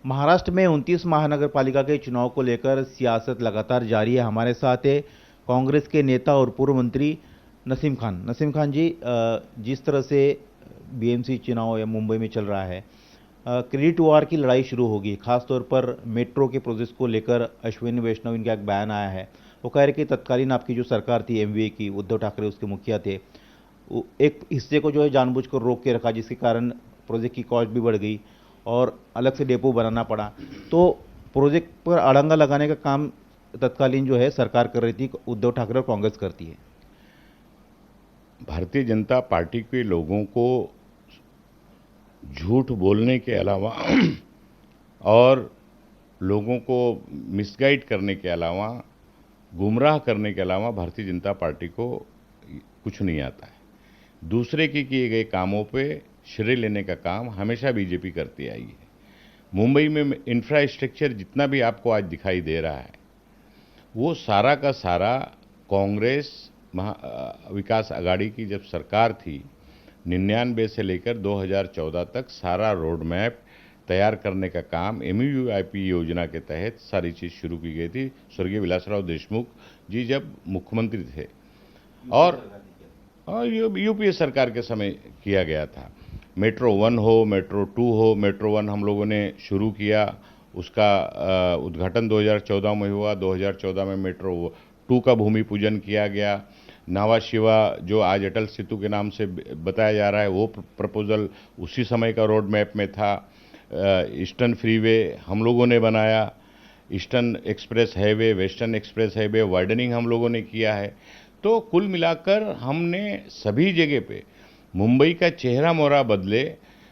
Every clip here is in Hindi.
महाराष्ट्र में 29 महानगर पालिका के चुनाव को लेकर सियासत लगातार जारी है। हमारे साथ है कांग्रेस के नेता और पूर्व मंत्री नसीम खान। नसीम खान जी, जिस तरह से बीएमसी चुनाव या मुंबई में चल रहा है, क्रेडिट वार की लड़ाई शुरू होगी। खासतौर पर मेट्रो के प्रोजेक्ट को लेकर अश्विनी वैष्णव इनका एक बयान आया है। वो कह रहे कि तत्कालीन आपकी जो सरकार थी एमवीए की, उद्धव ठाकरे उसके मुखिया थे, एक हिस्से को जो है जानबूझकर रोक के रखा, जिसके कारण प्रोजेक्ट की कॉस्ट भी बढ़ गई और अलग से डेपो बनाना पड़ा। तो प्रोजेक्ट पर अड़ंगा लगाने का काम तत्कालीन जो है सरकार कर रही थी, उद्धव ठाकरे और कांग्रेस करती है। भारतीय जनता पार्टी के लोगों को झूठ बोलने के अलावा और लोगों को मिसगाइड करने के अलावा, गुमराह करने के अलावा भारतीय जनता पार्टी को कुछ नहीं आता है। दूसरे के किए गए कामों पे श्रेय लेने का काम हमेशा बीजेपी करती आई है। मुंबई में इंफ्रास्ट्रक्चर जितना भी आपको आज दिखाई दे रहा है, वो सारा का सारा कांग्रेस विकास आघाड़ी की जब सरकार थी, 99 से लेकर 2014 तक सारा रोड मैप तैयार करने का काम एमयूआईपी योजना के तहत सारी चीज़ शुरू की गई थी। स्वर्गीय विलासराव देशमुख जी जब मुख्यमंत्री थे और यूपीए सरकार के समय किया गया था। मेट्रो 1 हो, मेट्रो 2 हो। मेट्रो 1 हम लोगों ने शुरू किया, उसका उद्घाटन 2014 में हुआ। 2014 में मेट्रो 2 का भूमि पूजन किया गया। नावा शिवा जो आज अटल सेतु के नाम से बताया जा रहा है, वो प्रपोजल उसी समय का रोड मैप में था। ईस्टर्न फ्रीवे हम लोगों ने बनाया, eastern express highway, western express highway widening हम लोगों ने किया है। तो कुल मिलाकर हमने सभी जगह पे मुंबई का चेहरा मोहरा बदले।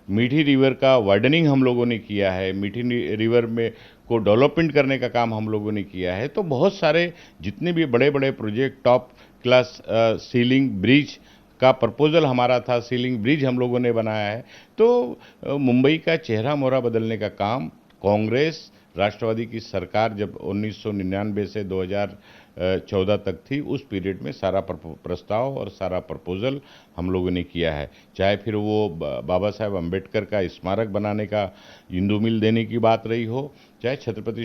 मीठी रिवर का वाइडनिंग हम लोगों ने किया है, मीठी रिवर में को डेवलपमेंट करने का काम हम लोगों ने किया है। तो बहुत सारे जितने भी बड़े बड़े project, top class ceiling bridge का प्रपोजल हमारा था, सीलिंग ब्रिज हम लोगों ने बनाया है। तो मुंबई का चेहरा मोहरा बदलने का काम कांग्रेस राष्ट्रवादी की सरकार जब 1999 से 2014 तक थी, उस पीरियड में सारा प्रस्ताव और सारा प्रपोजल हम लोगों ने किया है। चाहे फिर वो बाबा साहेब अम्बेडकर का स्मारक बनाने का इंदू मिल देने की बात रही हो, चाहे छत्रपति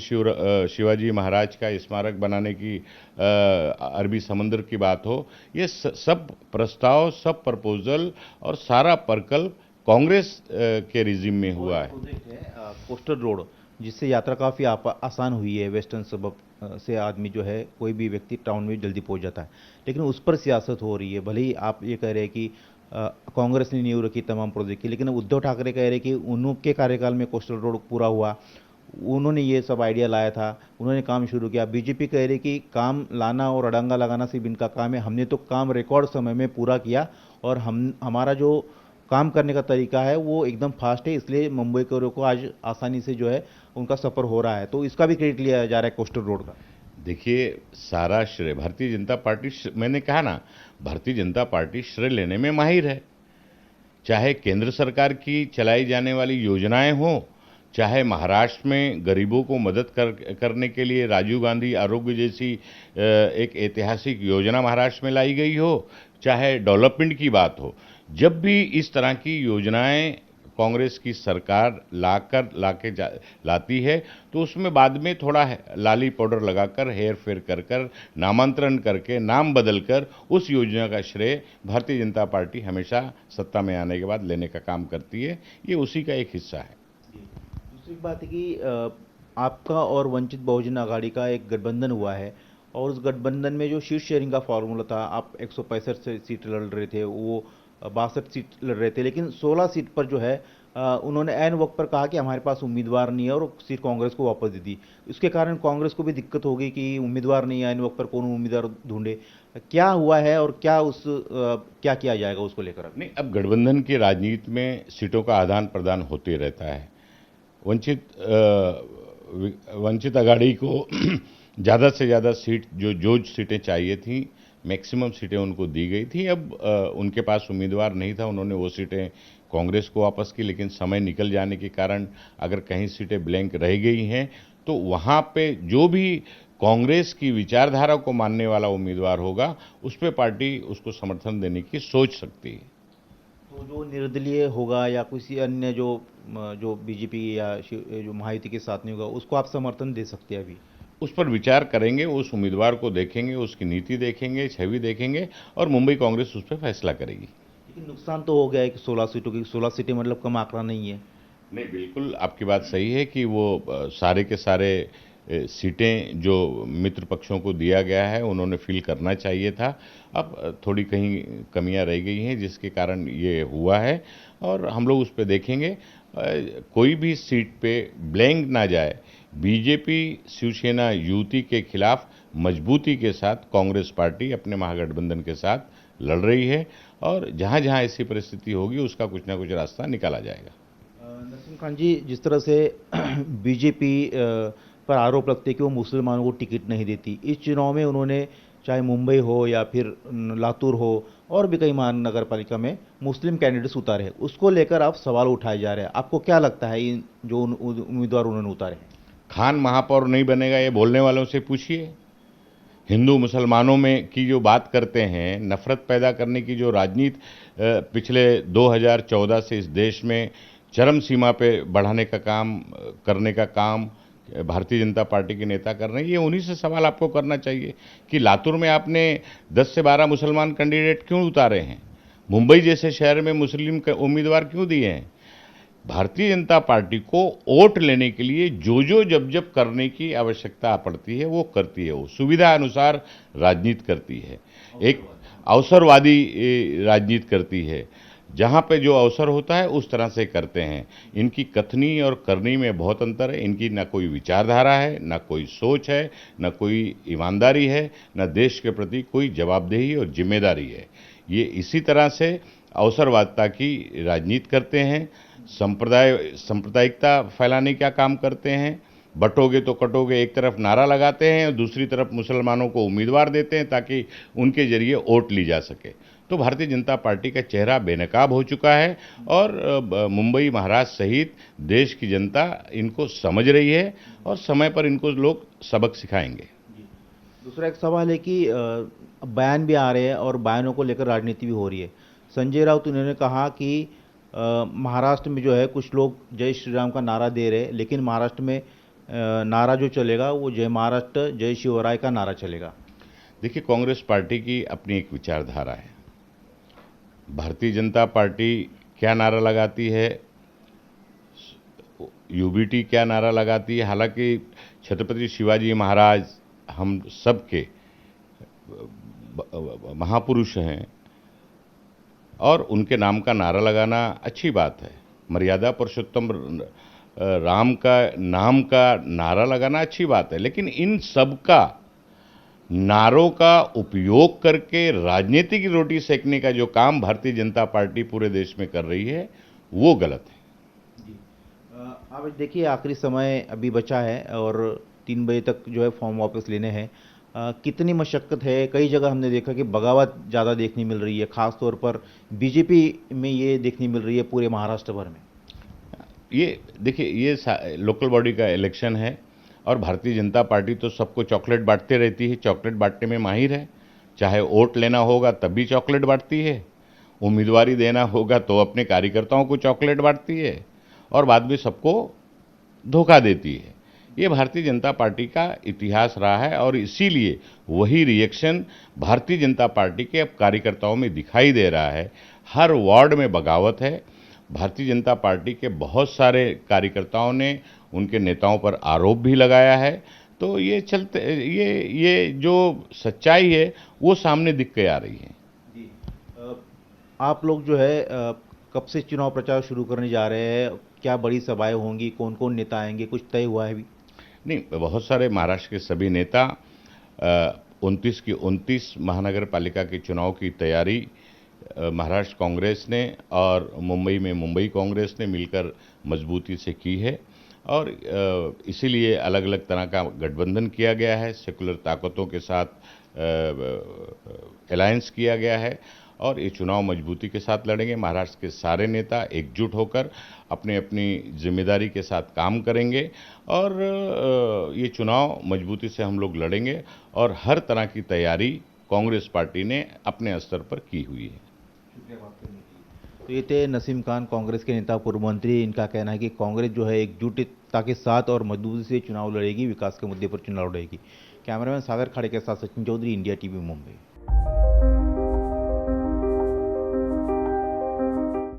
शिवाजी महाराज का स्मारक बनाने की अरबी समंदर की बात हो, ये सब प्रस्ताव, सब प्रपोजल और सारा प्रकल्प कांग्रेस के रिजिम में हुआ है। प्रोजेक्ट है कोस्टल रोड, जिससे यात्रा काफ़ी आसान हुई है। वेस्टर्न सबब से आदमी जो है, कोई भी व्यक्ति टाउन में जल्दी पहुंच जाता है, लेकिन उस पर सियासत हो रही है। भले ही आप ये कह रहे हैं कि कांग्रेस ने नींव रखी तमाम प्रोजेक्ट की, लेकिन उद्धव ठाकरे कह रहे हैं कि उनके कार्यकाल में कोस्टल रोड पूरा हुआ, उन्होंने ये सब आइडिया लाया था, उन्होंने काम शुरू किया। बीजेपी कह रही कि काम लाना और अड़ंगा लगाना सिर्फ इनका काम है, हमने तो काम रिकॉर्ड समय में पूरा किया और हमारा जो काम करने का तरीका है वो एकदम फास्ट है, इसलिए मुंबई को आज आसानी से जो है उनका सफ़र हो रहा है। तो इसका भी क्रेडिट लिया जा रहा है कोस्टल रोड का। देखिए, सारा श्रेय भारतीय जनता पार्टी, मैंने कहा ना, भारतीय जनता पार्टी श्रेय लेने में माहिर है। चाहे केंद्र सरकार की चलाई जाने वाली योजनाएं हो, चाहे महाराष्ट्र में गरीबों को मदद करने के लिए राजीव गांधी आरोग्य जैसी एक ऐतिहासिक योजना महाराष्ट्र में लाई गई हो, चाहे डेवलपमेंट की बात हो, जब भी इस तरह की योजनाएं कांग्रेस की सरकार लाती है, तो उसमें बाद में थोड़ा लाली पाउडर लगाकर, हेर फेर कर नामांतरण करके, नाम बदलकर उस योजना का श्रेय भारतीय जनता पार्टी हमेशा सत्ता में आने के बाद लेने का काम करती है। ये उसी का एक हिस्सा है। दूसरी बात है कि आपका और वंचित बहुजन आघाड़ी का एक गठबंधन हुआ है, और उस गठबंधन में जो सीट शेयरिंग का फॉर्मूला था, आप 165 से सीट लड़ रहे थे, वो 62 सीट लड़ रहे थे, लेकिन 16 सीट पर जो है उन्होंने ऐन वक्त पर कहा कि हमारे पास उम्मीदवार नहीं है और सीट कांग्रेस को वापस दे दी। इसके कारण कांग्रेस को भी दिक्कत हो गई कि उम्मीदवार नहीं है, ऐन वक्त पर कौन उम्मीदवार ढूंढे। क्या हुआ है और क्या किया जाएगा उसको लेकर? नहीं, अब गठबंधन की राजनीति में सीटों का आदान प्रदान होते रहता है। वंचित आघाड़ी को ज़्यादा से ज़्यादा सीट, जो सीटें चाहिए थी, मैक्सिमम सीटें उनको दी गई थी। अब उनके पास उम्मीदवार नहीं था, उन्होंने वो सीटें कांग्रेस को वापस की, लेकिन समय निकल जाने के कारण अगर कहीं सीटें ब्लैंक रह गई हैं, तो वहाँ पे जो भी कांग्रेस की विचारधारा को मानने वाला उम्मीदवार होगा, उस पर पार्टी उसको समर्थन देने की सोच सकती है। तो जो निर्दलीय होगा या किसी अन्य जो बीजेपी या जो महायुति के साथ नहीं होगा, उसको आप समर्थन दे सकते हैं अभी? उस पर विचार करेंगे, उस उम्मीदवार को देखेंगे, उसकी नीति देखेंगे, छवि देखेंगे और मुंबई कांग्रेस उस पर फैसला करेगी। लेकिन नुकसान तो हो गया है कि 16 सीटों की, 16 सीटें मतलब कम आंकड़ा नहीं है। नहीं, बिल्कुल आपकी बात सही है कि वो सारे के सारे सीटें जो मित्र पक्षों को दिया गया है उन्होंने फिल करना चाहिए था। अब थोड़ी कहीं कमियां रह गई हैं जिसके कारण ये हुआ है और हम लोग उस पे देखेंगे। कोई भी सीट पे ब्लैंक ना जाए। बीजेपी शिवसेना युति के खिलाफ मजबूती के साथ कांग्रेस पार्टी अपने महागठबंधन के साथ लड़ रही है और जहां जहां ऐसी परिस्थिति होगी उसका कुछ ना कुछ रास्ता निकाला जाएगा। नसीम खान जी, जिस तरह से बीजेपी पर आरोप लगते हैं कि वो मुसलमानों को टिकट नहीं देती, इस चुनाव में उन्होंने चाहे मुंबई हो या फिर लातूर हो और भी कई महानगर पालिका में मुस्लिम कैंडिडेट्स उतारे हैं, उसको लेकर अब सवाल उठाए जा रहे हैं। आपको क्या लगता है इन जो उम्मीदवार उन्होंने उतारे हैं? खान महापौर नहीं बनेगा ये बोलने वालों से पूछिए। हिंदू मुसलमानों में की जो बात करते हैं, नफरत पैदा करने की जो राजनीति पिछले 2014 से इस देश में चरम सीमा पे बढ़ाने का काम करने का काम भारतीय जनता पार्टी के नेता कर रहे हैं। ये उन्हीं से सवाल आपको करना चाहिए कि लातूर में आपने 10 से 12 मुसलमान कैंडिडेट क्यों उतारे हैं? मुंबई जैसे शहर में मुस्लिम उम्मीदवार क्यों दिए हैं? भारतीय जनता पार्टी को वोट लेने के लिए जो जो जब जब करने की आवश्यकता पड़ती है वो करती है। वो सुविधा अनुसार राजनीति करती है, एक अवसरवादी राजनीति करती है। जहाँ पे जो अवसर होता है उस तरह से करते हैं। इनकी कथनी और करनी में बहुत अंतर है। इनकी ना कोई विचारधारा है, ना कोई सोच है, ना कोई ईमानदारी है, ना देश के प्रति कोई जवाबदेही और जिम्मेदारी है। ये इसी तरह से अवसरवादिता की राजनीति करते हैं, सांप्रदायिकता फैलाने का काम करते हैं। बटोगे तो कटोगे एक तरफ नारा लगाते हैं और दूसरी तरफ मुसलमानों को उम्मीदवार देते हैं ताकि उनके जरिए वोट ली जा सके। तो भारतीय जनता पार्टी का चेहरा बेनकाब हो चुका है और मुंबई, महाराष्ट्र सहित देश की जनता इनको समझ रही है और समय पर इनको लोग सबक सिखाएंगे। दूसरा एक सवाल है कि बयान भी आ रहे हैं और बयानों को लेकर राजनीति भी हो रही है। संजय राउत उन्होंने कहा कि महाराष्ट्र में जो है कुछ लोग जय श्री राम का नारा दे रहे हैं, लेकिन महाराष्ट्र में नारा जो चलेगा वो जय महाराष्ट्र जय शिवराय का नारा चलेगा। देखिए, कांग्रेस पार्टी की अपनी एक विचारधारा है। भारतीय जनता पार्टी क्या नारा लगाती है, यूबीटी क्या नारा लगाती है। हालांकि छत्रपति शिवाजी महाराज हम सबके महापुरुष हैं और उनके नाम का नारा लगाना अच्छी बात है। मर्यादा पुरुषोत्तम राम का नाम का नारा लगाना अच्छी बात है, लेकिन इन सब का नारों का उपयोग करके राजनीति की रोटी सेकने का जो काम भारतीय जनता पार्टी पूरे देश में कर रही है वो गलत है। जी, अब देखिए आखिरी समय अभी बचा है और 3 बजे तक जो है फॉर्म वापस लेने हैं। कितनी मशक्क़त है? कई जगह हमने देखा कि बगावत ज़्यादा देखने मिल रही है, ख़ास तौर पर बीजेपी में ये देखने मिल रही है पूरे महाराष्ट्र भर में। ये देखिए, ये लोकल बॉडी का इलेक्शन है और भारतीय जनता पार्टी तो सबको चॉकलेट बांटते रहती है, चॉकलेट बांटने में माहिर है। चाहे वोट लेना होगा तब भी चॉकलेट बांटती है, उम्मीदवारी देना होगा तो अपने कार्यकर्ताओं को चॉकलेट बांटती है और बाद में सबको धोखा देती है। ये भारतीय जनता पार्टी का इतिहास रहा है और इसीलिए वही रिएक्शन भारतीय जनता पार्टी के अब कार्यकर्ताओं में दिखाई दे रहा है। हर वार्ड में बगावत है। भारतीय जनता पार्टी के बहुत सारे कार्यकर्ताओं ने उनके नेताओं पर आरोप भी लगाया है। तो ये जो सच्चाई है वो सामने दिख के आ रही है। जी, आप लोग जो है कब से चुनाव प्रचार शुरू करने जा रहे हैं? क्या बड़ी सभाएं होंगी? कौन कौन नेता आएंगे? कुछ तय हुआ है अभी? नहीं, बहुत सारे महाराष्ट्र के सभी नेता 29 की 29 महानगर पालिका के चुनाव की तैयारी महाराष्ट्र कांग्रेस ने और मुंबई में मुंबई कांग्रेस ने मिलकर मजबूती से की है और इसीलिए अलग अलग तरह का गठबंधन किया गया है, सेकुलर ताकतों के साथ अलायंस किया गया है और ये चुनाव मजबूती के साथ लड़ेंगे। महाराष्ट्र के सारे नेता एकजुट होकर अपनी अपनी जिम्मेदारी के साथ काम करेंगे और ये चुनाव मजबूती से हम लोग लड़ेंगे और हर तरह की तैयारी कांग्रेस पार्टी ने अपने स्तर पर की हुई है। शुक्रिया बात करने के लिए। तो ये थे नसीम खान, कांग्रेस के नेता, पूर्व मंत्री। इनका कहना है कि कांग्रेस जो है एकजुटता के साथ और मजबूती से चुनाव लड़ेगी, विकास के मुद्दे पर चुनाव लड़ेगी। कैमरामैन सागर खाड़े के साथ सचिन चौधरी, इंडिया टीवी, मुंबई।